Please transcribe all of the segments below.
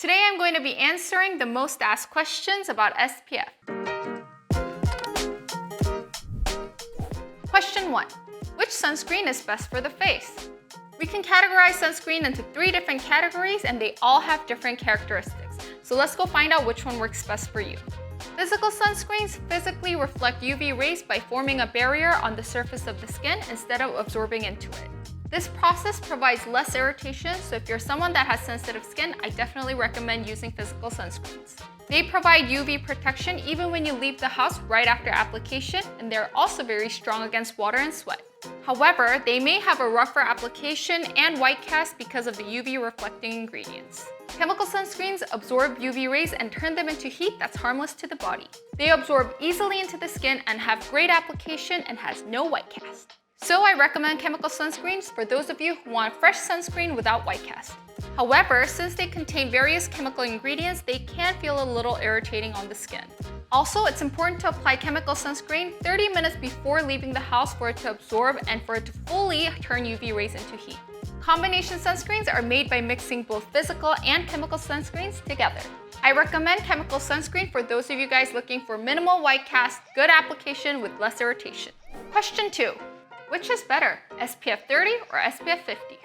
Today I'm going to be answering the most asked questions about SPF. Question 1. Which sunscreen is best for the face? We can categorize sunscreen into 3 different categories and they all have different characteristics. So let's go find out which one works best for you. Physical sunscreens physically reflect UV rays by forming a barrier on the surface of the skin instead of absorbing into it. This process provides less irritation, so if you're someone that has sensitive skin, I definitely recommend using physical sunscreens. They provide UV protection even when you leave the house right after application, and they're also very strong against water and sweat. However, they may have a rougher application and white cast because of the UV reflecting ingredients. Chemical sunscreens absorb UV rays and turn them into heat that's harmless to the body. They absorb easily into the skin and have great application and has no white cast. So I recommend chemical sunscreens for those of you who want fresh sunscreen without white cast. However, since they contain various chemical ingredients, they can feel a little irritating on the skin. Also, it's important to apply chemical sunscreen 30 minutes before leaving the house for it to absorb and for it to fully turn UV rays into heat. Combination sunscreens are made by mixing both physical and chemical sunscreens together. I recommend chemical sunscreen for those of you guys looking for minimal white cast, good application with less irritation. Question 2. Which is better, SPF 30 or SPF 50?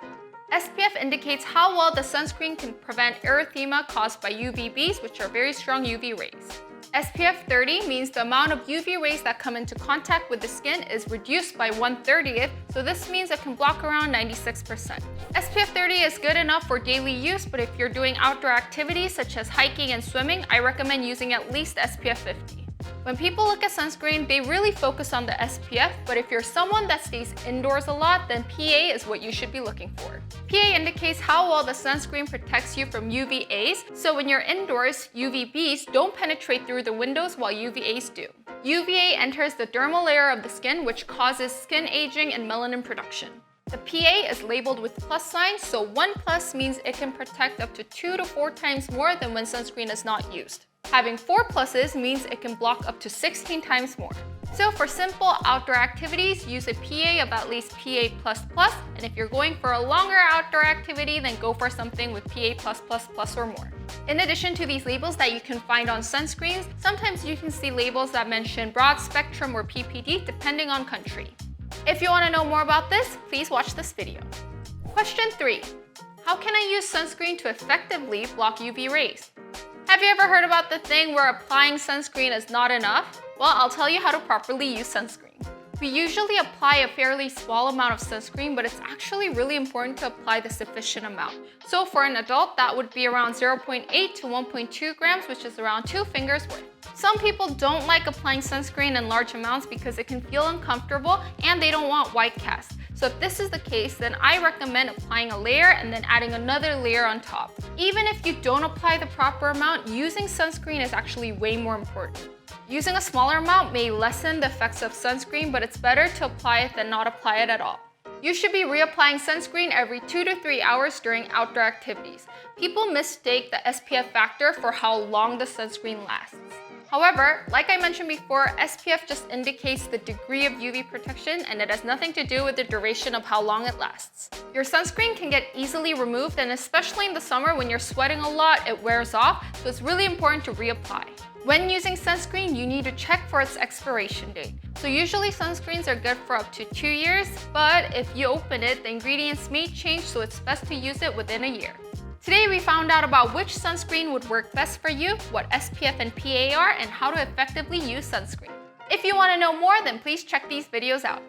SPF indicates how well the sunscreen can prevent erythema caused by UVBs, which are very strong UV rays. SPF 30 means the amount of UV rays that come into contact with the skin is reduced by 1/30th, so this means it can block around 96%. SPF 30 is good enough for daily use, but if you're doing outdoor activities such as hiking and swimming, I recommend using at least SPF 50. When people look at sunscreen, they really focus on the SPF, but if you're someone that stays indoors a lot, then PA is what you should be looking for. PA indicates how well the sunscreen protects you from UVAs, so when you're indoors, UVBs don't penetrate through the windows while UVAs do. UVA enters the dermal layer of the skin, which causes skin aging and melanin production. The PA is labeled with plus signs, so 1+ means it can protect up to 2 to 4 times more than when sunscreen is not used. Having 4 pluses means it can block up to 16 times more. So for simple outdoor activities, use a PA of at least PA++, and if you're going for a longer outdoor activity, then go for something with PA+++ or more. In addition to these labels that you can find on sunscreens, sometimes you can see labels that mention broad spectrum or PPD depending on country. If you want to know more about this, please watch this video. Question 3. How can I use sunscreen to effectively block UV rays? Have you ever heard about the thing where applying sunscreen is not enough? Well, I'll tell you how to properly use sunscreen. We usually apply a fairly small amount of sunscreen, but it's actually really important to apply the sufficient amount. So for an adult, that would be around 0.8 to 1.2 grams, which is around 2 fingers worth. Some people don't like applying sunscreen in large amounts because it can feel uncomfortable and they don't want white cast. So if this is the case, then I recommend applying a layer and then adding another layer on top. Even if you don't apply the proper amount, using sunscreen is actually way more important. Using a smaller amount may lessen the effects of sunscreen, but it's better to apply it than not apply it at all. You should be reapplying sunscreen every 2 to 3 hours during outdoor activities. People mistake the SPF factor for how long the sunscreen lasts. However, like I mentioned before, SPF just indicates the degree of UV protection and it has nothing to do with the duration of how long it lasts. Your sunscreen can get easily removed, and especially in the summer when you're sweating a lot, it wears off, so it's really important to reapply. When using sunscreen, you need to check for its expiration date. So usually sunscreens are good for up to 2 years, but if you open it, the ingredients may change, so it's best to use it within a year. Today we found out about which sunscreen would work best for you, what SPF and PA are, and how to effectively use sunscreen. If you want to know more, then please check these videos out.